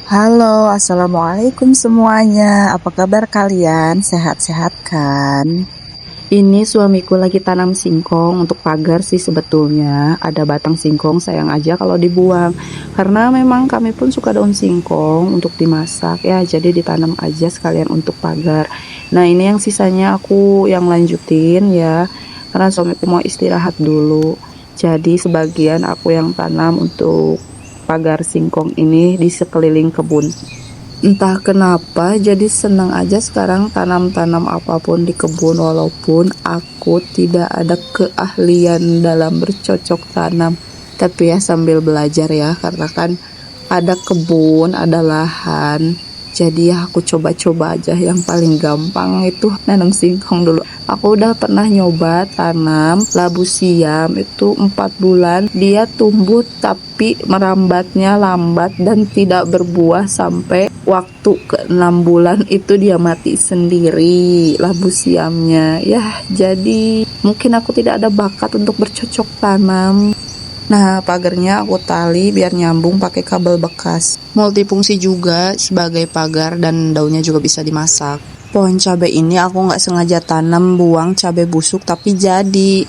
Halo, assalamualaikum semuanya. Apa kabar kalian? Sehat-sehat kan? Ini suamiku lagi tanam singkong untuk pagar sih sebetulnya. Ada batang singkong, sayang aja kalau dibuang. Karena memang kami pun suka daun singkong untuk dimasak ya, jadi ditanam aja sekalian untuk pagar. Nah, ini yang sisanya aku yang lanjutin ya. Karena suamiku mau istirahat dulu. Jadi sebagian aku yang tanam untuk pagar singkong ini di sekeliling kebun. Entah kenapa jadi senang aja sekarang tanam-tanam apapun di kebun, walaupun aku tidak ada keahlian dalam bercocok tanam. Tapi ya sambil belajar ya, karena kan ada kebun, ada lahan. Jadi ya aku coba-coba aja, yang paling gampang itu nanam singkong dulu. Aku udah pernah nyoba tanam labu siam itu 4 bulan. Dia tumbuh tapi merambatnya lambat dan tidak berbuah sampai waktu ke 6 bulan itu dia mati sendiri labu siamnya. Ya, jadi mungkin aku tidak ada bakat untuk bercocok tanam. Nah, pagarnya aku tali biar nyambung pakai kabel bekas. Multifungsi juga sebagai pagar dan daunnya juga bisa dimasak. Pohon cabai ini aku nggak sengaja tanam buang cabai busuk tapi jadi.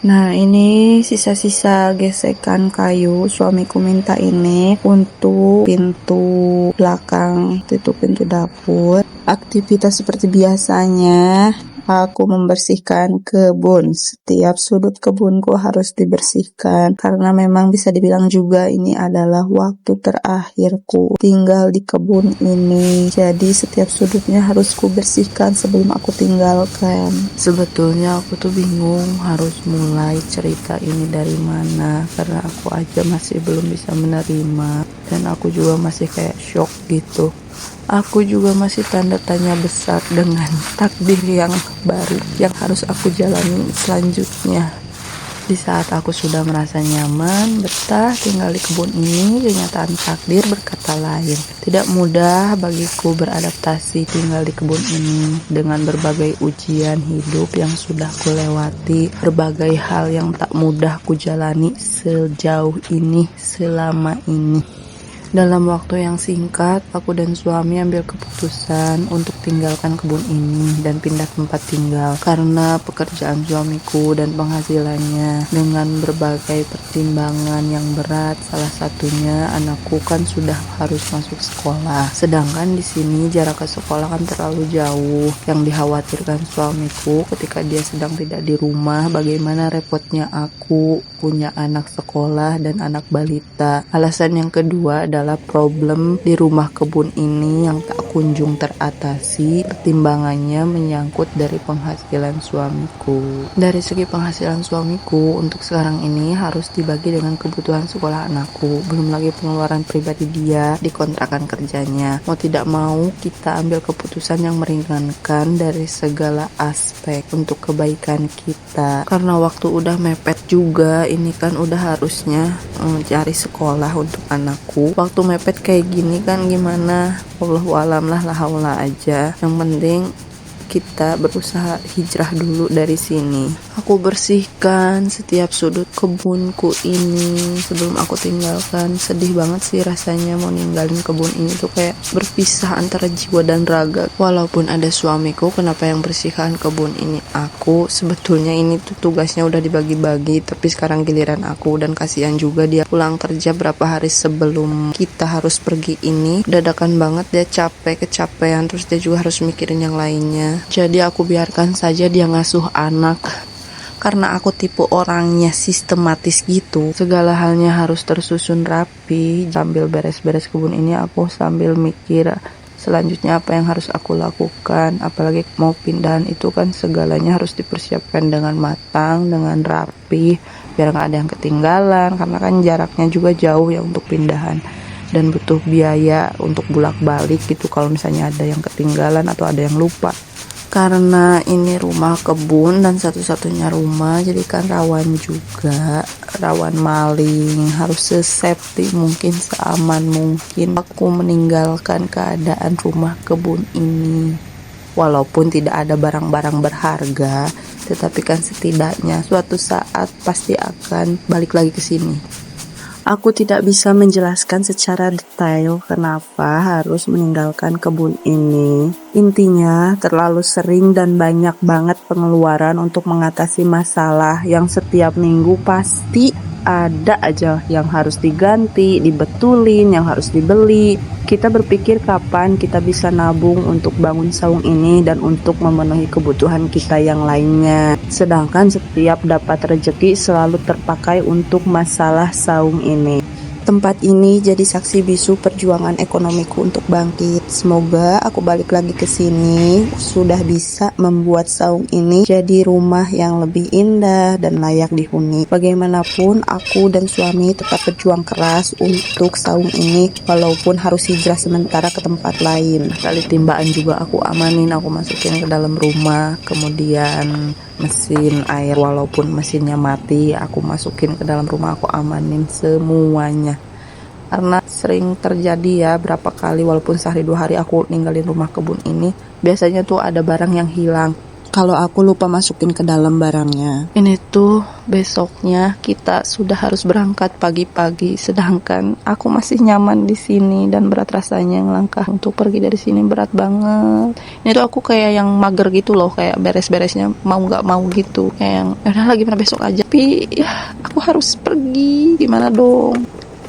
Nah, ini sisa-sisa gesekan kayu. Suamiku minta ini untuk pintu belakang, itu pintu dapur. Aktivitas seperti biasanya, aku membersihkan kebun. Setiap sudut kebunku harus dibersihkan karena memang bisa dibilang juga ini adalah waktu terakhirku tinggal di kebun ini. Jadi setiap sudutnya harus kubersihkan sebelum aku tinggalkan. Sebetulnya aku tuh bingung harus mulai cerita ini dari mana, karena aku aja masih belum bisa menerima dan aku juga masih kayak shock gitu. Aku juga masih tanda tanya besar dengan takdir yang baru yang harus aku jalani selanjutnya. Di saat aku sudah merasa nyaman, betah tinggal di kebun ini, kenyataan takdir berkata lain. Tidak mudah bagiku beradaptasi tinggal di kebun ini dengan berbagai ujian hidup yang sudah kulewati, berbagai hal yang tak mudah kujalani sejauh ini, selama ini. Dalam waktu yang singkat, aku dan suami ambil keputusan untuk tinggalkan kebun ini dan pindah tempat tinggal karena pekerjaan suamiku dan penghasilannya. Dengan berbagai pertimbangan yang berat, salah satunya anakku kan sudah harus masuk sekolah. Sedangkan di sini jarak ke sekolah kan terlalu jauh. Yang dikhawatirkan suamiku ketika dia sedang tidak di rumah, bagaimana repotnya aku punya anak sekolah dan anak balita. Alasan yang kedua adalah problem di rumah kebun ini yang tak kunjung teratasi. Pertimbangannya menyangkut dari penghasilan suamiku. Dari segi penghasilan suamiku untuk sekarang ini harus dibagi dengan kebutuhan sekolah anakku, belum lagi pengeluaran pribadi dia di kontrakan kerjanya. Mau tidak mau kita ambil keputusan yang meringankan dari segala aspek untuk kebaikan kita, karena waktu udah mepet juga. Ini kan udah harusnya cari sekolah untuk anakku. Waktu mepet kayak gini kan gimana? Wallahu alam lah, haula aja. Yang penting kita berusaha hijrah dulu dari sini. Aku bersihkan setiap sudut kebunku ini sebelum aku tinggalkan. Sedih banget sih rasanya mau ninggalin kebun ini tuh, kayak berpisah antara jiwa dan raga. Walaupun ada suamiku, kenapa yang bersihkan kebun ini aku? Sebetulnya ini tuh tugasnya udah dibagi-bagi, tapi sekarang giliran aku, dan kasihan juga dia pulang kerja berapa hari sebelum kita harus pergi ini. Dadakan banget, dia capek, kecapean, terus dia juga harus mikirin yang lainnya. Jadi aku biarkan saja dia ngasuh anak. Karena aku tipe orangnya sistematis gitu, segala halnya harus tersusun rapi. Sambil beres-beres kebun ini, aku sambil mikir selanjutnya apa yang harus aku lakukan. Apalagi mau pindahan itu kan segalanya harus dipersiapkan dengan matang, dengan rapi, biar gak ada yang ketinggalan, karena kan jaraknya juga jauh ya untuk pindahan, dan butuh biaya untuk bolak-balik gitu kalau misalnya ada yang ketinggalan atau ada yang lupa. Karena ini rumah kebun dan satu-satunya rumah, jadi kan rawan juga, rawan maling. Harus sesafety mungkin, seaman mungkin aku meninggalkan keadaan rumah kebun ini. Walaupun tidak ada barang-barang berharga, tetapi kan setidaknya suatu saat pasti akan balik lagi ke sini. Aku tidak bisa menjelaskan secara detail kenapa harus meninggalkan kebun ini. Intinya, terlalu sering dan banyak banget pengeluaran untuk mengatasi masalah yang setiap minggu pasti ada aja yang harus diganti, dibetulin, yang harus dibeli. Kita berpikir kapan kita bisa nabung untuk bangun saung ini dan untuk memenuhi kebutuhan kita yang lainnya. Sedangkan setiap dapat rezeki selalu terpakai untuk masalah saung ini. Tempat ini jadi saksi bisu perjuangan ekonomiku untuk bangkit. Semoga aku balik lagi ke sini sudah bisa membuat saung ini jadi rumah yang lebih indah dan layak dihuni. Bagaimanapun aku dan suami tetap berjuang keras untuk saung ini walaupun harus hijrah sementara ke tempat lain. Tali timbaan juga aku amanin, aku masukin ke dalam rumah. Kemudian mesin air walaupun mesinnya mati aku masukin ke dalam rumah, aku amanin semuanya karena sering terjadi ya berapa kali walaupun sehari 2 hari aku ninggalin rumah kebun ini, biasanya tuh ada barang yang hilang kalau aku lupa masukin ke dalam barangnya. Ini tuh besoknya kita sudah harus berangkat pagi-pagi, sedangkan aku masih nyaman di sini dan berat rasanya langkah untuk pergi dari sini berat banget. Ini tuh aku kayak yang mager gitu loh, kayak beres-beresnya mau nggak mau gitu, kayak yang udah lagi gimana besok aja. Tapi ya aku harus pergi, gimana dong?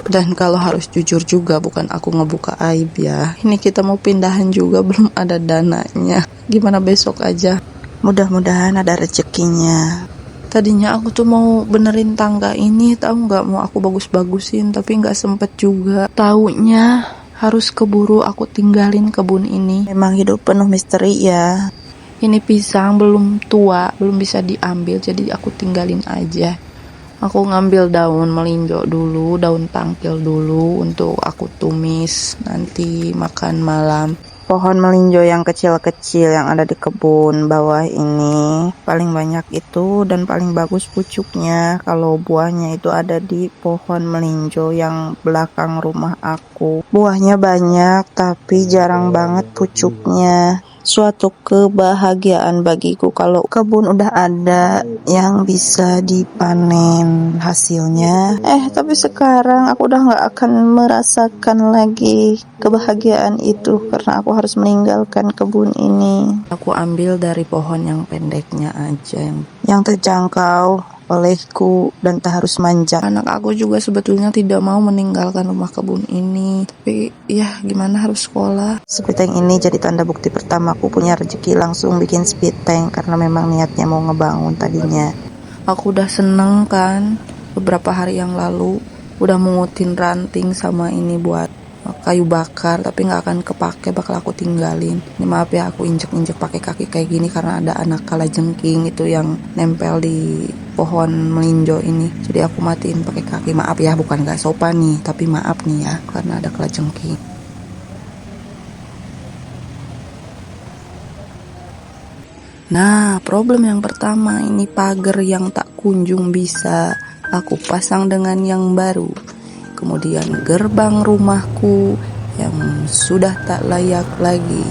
Dan kalau harus jujur juga, bukan aku ngebuka aib ya, ini kita mau pindahan juga belum ada dananya. Gimana besok aja? Mudah-mudahan ada rezekinya. Tadinya aku tuh mau benerin tangga ini, tahu nggak, mau aku bagus-bagusin, tapi nggak sempet juga. Taunya harus keburu aku tinggalin kebun ini. Memang hidup penuh misteri ya. Ini pisang belum tua, belum bisa diambil, jadi aku tinggalin aja. Aku ngambil daun melinjo dulu, daun tangkil dulu untuk aku tumis nanti makan malam. Pohon melinjo yang kecil-kecil yang ada di kebun bawah ini paling banyak itu dan paling bagus pucuknya. Kalau buahnya itu ada di pohon melinjo yang belakang rumah aku. Buahnya banyak tapi jarang banget pucuknya. Suatu kebahagiaan bagiku kalau kebun udah ada yang bisa dipanen hasilnya. Tapi sekarang aku udah gak akan merasakan lagi kebahagiaan itu karena aku harus meninggalkan kebun ini. Aku ambil dari pohon yang pendeknya aja, yang terjangkau olehku dan tak harus manjat. Anak aku juga sebetulnya tidak mau meninggalkan rumah kebun ini, tapi ya gimana, harus sekolah. Speed tank ini jadi tanda bukti pertama aku punya rezeki langsung bikin speed tank karena memang niatnya mau ngebangun tadinya. Aku udah seneng kan beberapa hari yang lalu udah mengutin ranting sama ini buat kayu bakar, tapi nggak akan kepake, bakal aku tinggalin. Ini maaf ya aku injek-injek pakai kaki kayak gini karena ada anak kalajengking itu yang nempel di pohon melinjo ini, jadi aku matiin pakai kaki. Maaf ya, bukan nggak sopan nih, tapi maaf nih ya karena ada kalajengking. Nah, problem yang pertama ini pagar yang tak kunjung bisa aku pasang dengan yang baru. Kemudian gerbang rumahku yang sudah tak layak lagi.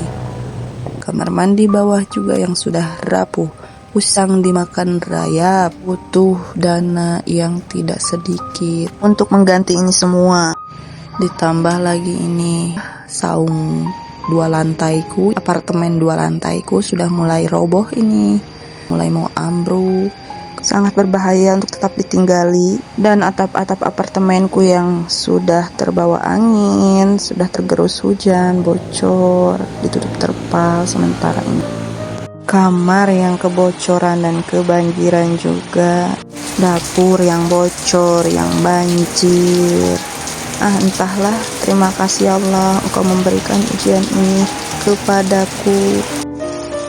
Kamar mandi bawah juga yang sudah rapuh, usang dimakan rayap. Butuh dana yang tidak sedikit untuk mengganti ini semua. Ditambah lagi ini saung 2 lantaiku, apartemen 2 lantaiku sudah mulai roboh ini, mulai mau ambruk. Sangat berbahaya untuk tetap ditinggali. Dan atap-atap apartemenku yang sudah terbawa angin, sudah tergerus hujan, bocor, ditutup terpal sementara ini. Kamar yang kebocoran dan kebanjiran juga. Dapur yang bocor, yang banjir. Entahlah, terima kasih Allah Engkau memberikan ujian ini kepadaku.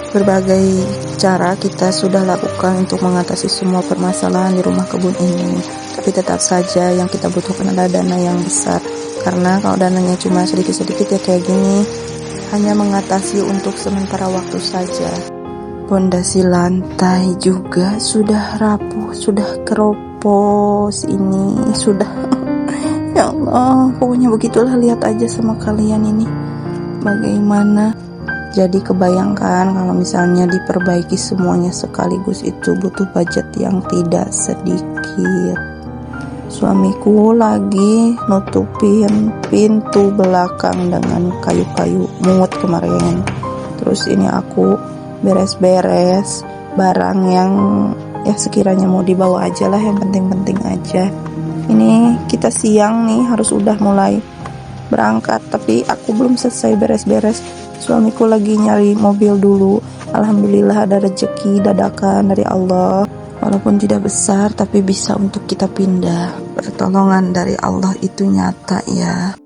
Berbagai cara kita sudah lakukan untuk mengatasi semua permasalahan di rumah kebun ini, tapi tetap saja yang kita butuhkan adalah dana yang besar. Karena kalau dananya cuma sedikit-sedikit ya kayak gini, hanya mengatasi untuk sementara waktu saja. Pondasi lantai juga sudah rapuh, sudah keropos ini, sudah ya Allah, pokoknya begitulah. Lihat aja sama kalian ini bagaimana. Jadi kebayangkan kalau misalnya diperbaiki semuanya sekaligus itu butuh budget yang tidak sedikit. Suamiku lagi nutupin pintu belakang dengan kayu-kayu mut kemarin. Terus ini aku beres-beres barang yang ya sekiranya mau dibawa aja lah, yang penting-penting aja. Ini kita siang nih, harus udah mulai berangkat, tapi aku belum selesai beres-beres. Suamiku lagi nyari mobil dulu. Alhamdulillah ada rezeki dadakan dari Allah. Walaupun tidak besar, tapi bisa untuk kita pindah. Pertolongan dari Allah itu nyata ya.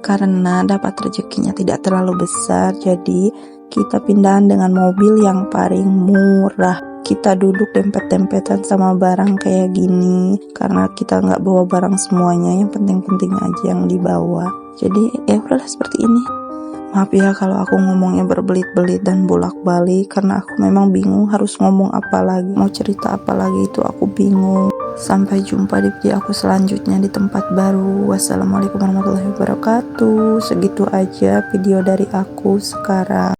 Karena dapat rezekinya tidak terlalu besar, jadi kita pindahan dengan mobil yang paling murah. Kita duduk dempet-dempetan sama barang kayak gini, karena kita nggak bawa barang semuanya, yang penting-penting aja yang dibawa. Jadi ya udahlah seperti ini. Maaf ya kalau aku ngomongnya berbelit-belit dan bolak-balik, karena aku memang bingung harus ngomong apa lagi, mau cerita apa lagi, itu aku bingung. Sampai jumpa di video aku selanjutnya di tempat baru. Wassalamualaikum warahmatullahi wabarakatuh. Segitu aja video dari aku sekarang.